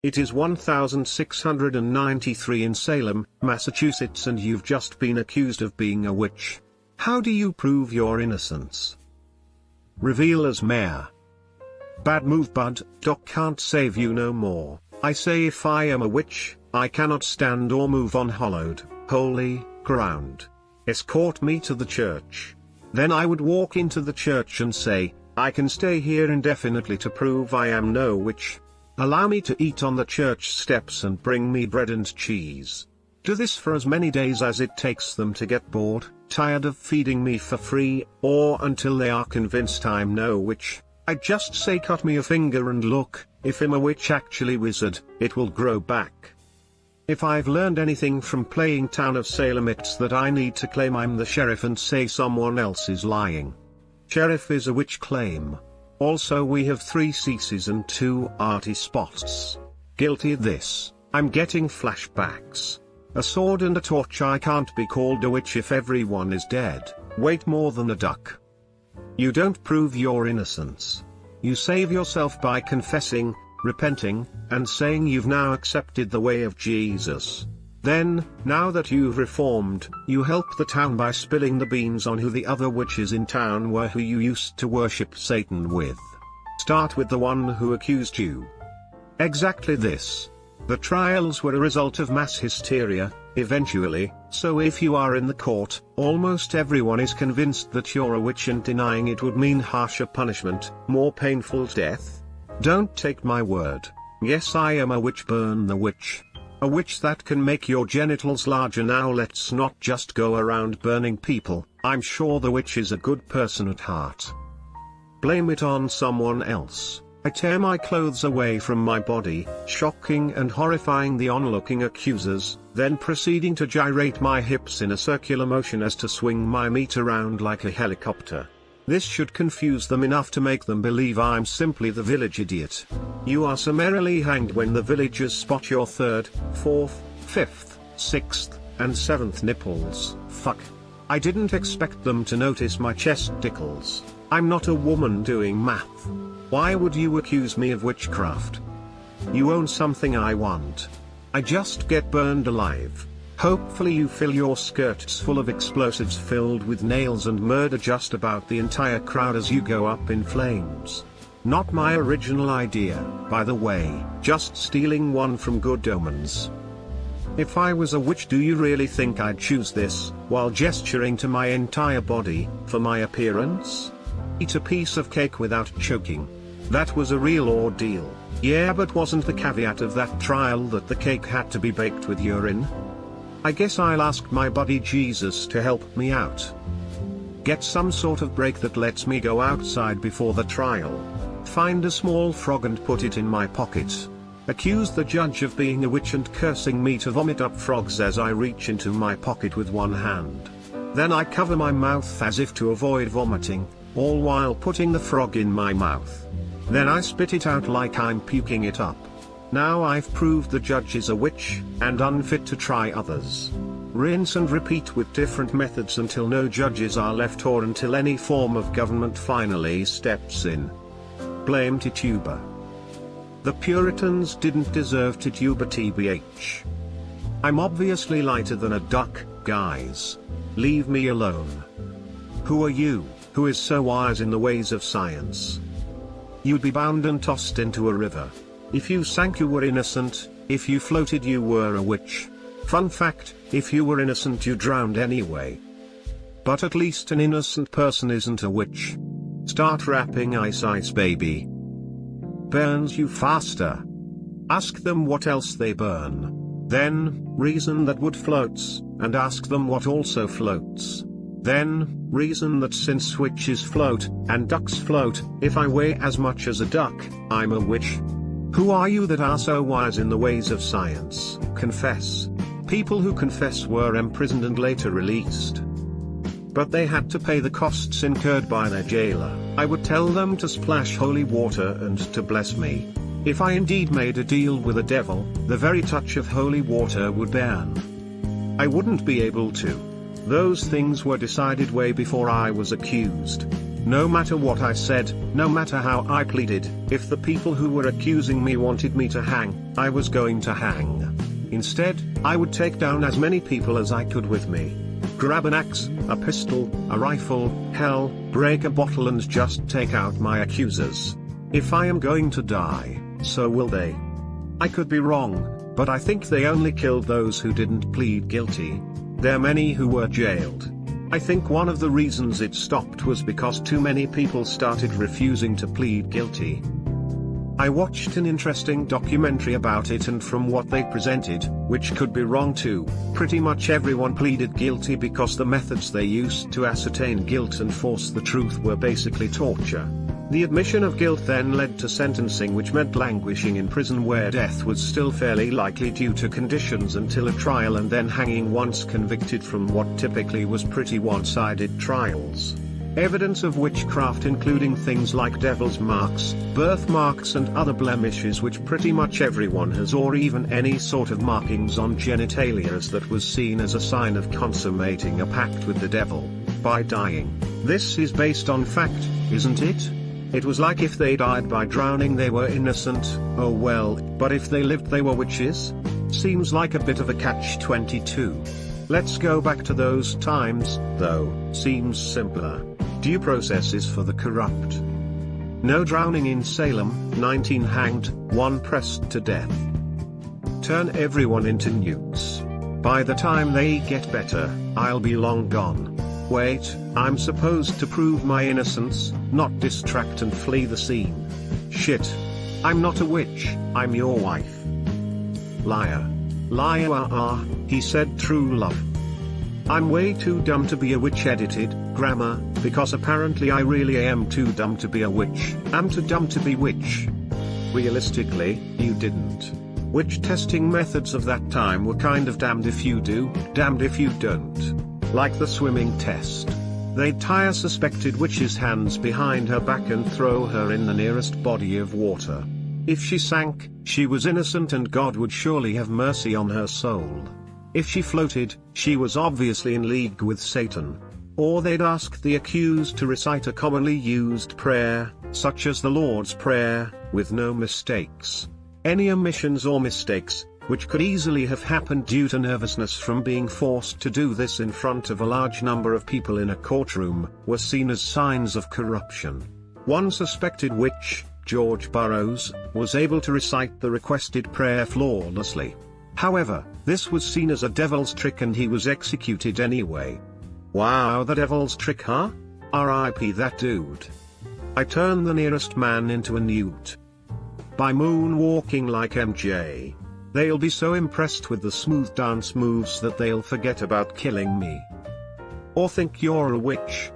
It is 1693 in Salem, Massachusetts, and you've just been accused of being a witch. How do you prove your innocence? Reveal as mayor. Bad move, bud. Doc can't save you no more. I say if I am a witch, I cannot stand or move on hollowed, holy ground. Escort me to the church. Then I would walk into the church and say, I can stay here indefinitely to prove I am no witch. Allow me to eat on the church steps and bring me bread and cheese. Do this for as many days as it takes them to get bored, tired of feeding me for free, or until they are convinced I'm no witch. I just say cut me a finger and look, if I'm a witch actually wizard, it will grow back. If I've learned anything from playing Town of Salem, it's that I need to claim I'm the sheriff and say someone else is lying. Sheriff is a witch claim. Also we have 3 Cc's and 2 arty spots. Guilty this. I'm getting flashbacks. A sword and a torch. I can't be called a witch if everyone is dead. Wait more than a duck. You don't prove your innocence. You save yourself by confessing, repenting, and saying you've now accepted the way of Jesus. Then, now that you've reformed, you help the town by spilling the beans on who the other witches in town were who you used to worship Satan with. Start with the one who accused you. Exactly this. The trials were a result of mass hysteria, eventually, so if you are in the court, almost everyone is convinced that you're a witch, and denying it would mean harsher punishment, more painful death. Don't take my word. Yes, I am a witch. Burn the witch. A witch that can make your genitals larger. Now let's not just go around burning people. I'm sure the witch is a good person at heart. Blame it on someone else. I tear my clothes away from my body, shocking and horrifying the onlooking accusers, then proceeding to gyrate my hips in a circular motion as to swing my meat around like a helicopter. This should confuse them enough to make them believe I'm simply the village idiot. You are summarily hanged when the villagers spot your 3rd, 4th, 5th, 6th, and 7th nipples. Fuck. I didn't expect them to notice my chest tickles. I'm not a woman doing math. Why would you accuse me of witchcraft? You own something I want. I just get burned alive. Hopefully you fill your skirts full of explosives filled with nails and murder just about the entire crowd as you go up in flames. Not my original idea, by the way, just stealing one from Good Omens. If I was a witch, do you really think I'd choose this, while gesturing to my entire body, for my appearance? Eat a piece of cake without choking. That was a real ordeal. Yeah, but wasn't the caveat of that trial that the cake had to be baked with urine? I guess I'll ask my buddy Jesus to help me out. Get some sort of break that lets me go outside before the trial. Find a small frog and put it in my pocket. Accuse the judge of being a witch and cursing me to vomit up frogs as I reach into my pocket with one hand. Then I cover my mouth as if to avoid vomiting, all while putting the frog in my mouth. Then I spit it out like I'm puking it up. Now I've proved the judge is a witch, and unfit to try others. Rinse and repeat with different methods until no judges are left, or until any form of government finally steps in. Blame Tituba. The Puritans didn't deserve Tituba tbh. I'm obviously lighter than a duck, guys. Leave me alone. Who are you, who is so wise in the ways of science? You'd be bound and tossed into a river. If you sank, you were innocent. If you floated, you were a witch. Fun fact, if you were innocent, you drowned anyway. But at least an innocent person isn't a witch. Start rapping Ice Ice Baby. Burns you faster. Ask them what else they burn. Then, reason that wood floats, and ask them what also floats. Then, reason that since witches float, and ducks float, if I weigh as much as a duck, I'm a witch. Who are you that are so wise in the ways of science? Confess. People who confess were imprisoned and later released. But they had to pay the costs incurred by their jailer. I would tell them to splash holy water and to bless me. If I indeed made a deal with the devil, the very touch of holy water would burn. I wouldn't be able to. Those things were decided way before I was accused. No matter what I said, no matter how I pleaded, if the people who were accusing me wanted me to hang, I was going to hang. Instead, I would take down as many people as I could with me. Grab an axe, a pistol, a rifle, hell, break a bottle and just take out my accusers. If I am going to die, so will they. I could be wrong, but I think they only killed those who didn't plead guilty. There are many who were jailed. I think one of the reasons it stopped was because too many people started refusing to plead guilty. I watched an interesting documentary about it, and from what they presented, which could be wrong too, pretty much everyone pleaded guilty because the methods they used to ascertain guilt and force the truth were basically torture. The admission of guilt then led to sentencing, which meant languishing in prison where death was still fairly likely due to conditions until a trial, and then hanging once convicted from what typically was pretty one-sided trials. Evidence of witchcraft, including things like devil's marks, birthmarks and other blemishes which pretty much everyone has, or even any sort of markings on genitalia, that was seen as a sign of consummating a pact with the devil, by dying. This is based on fact, isn't it? It was like if they died by drowning they were innocent, oh well, but if they lived they were witches? Seems like a bit of a catch-22. Let's go back to those times, though, seems simpler. Due processes for the corrupt. No drowning in Salem, 19 hanged, 1 pressed to death. Turn everyone into newts. By the time they get better, I'll be long gone. Wait, I'm supposed to prove my innocence, not distract and flee the scene. Shit. I'm not a witch, I'm your wife. Liar. Liar, he said true love. I'm way too dumb to be a witch. Edited, grammar, because apparently I really am too dumb to be a witch. I'm too dumb to be witch. Realistically, you didn't. Witch testing methods of that time were kind of damned if you do, damned if you don't. Like the swimming test. They'd tie a suspected witch's hands behind her back and throw her in the nearest body of water. If she sank, she was innocent and God would surely have mercy on her soul. If she floated, she was obviously in league with Satan. Or they'd ask the accused to recite a commonly used prayer, such as the Lord's Prayer, with no mistakes. Any omissions or mistakes, which could easily have happened due to nervousness from being forced to do this in front of a large number of people in a courtroom, were seen as signs of corruption. One suspected witch, George Burroughs, was able to recite the requested prayer flawlessly. However, this was seen as a devil's trick and he was executed anyway. Wow, the devil's trick, huh? R.I.P. that dude. I turned the nearest man into a newt. By moonwalking like MJ. They'll be so impressed with the smooth dance moves that they'll forget about killing me. Or think you're a witch.